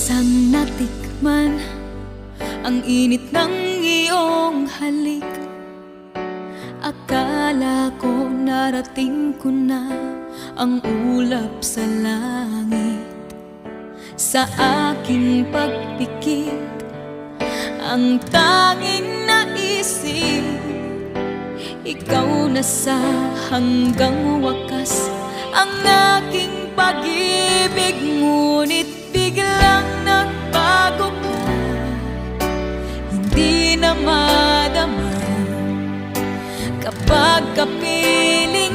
isang natikman ang init ng iyong halik. Akala ko narating ko na ang ulap sa langit. Sa aking pagpikit, ang tanging naisip, ikaw na sa hanggang wakas ang aking pag-ibig. Ngunit biglang nagbago ka, hindi na madama kapag kapiling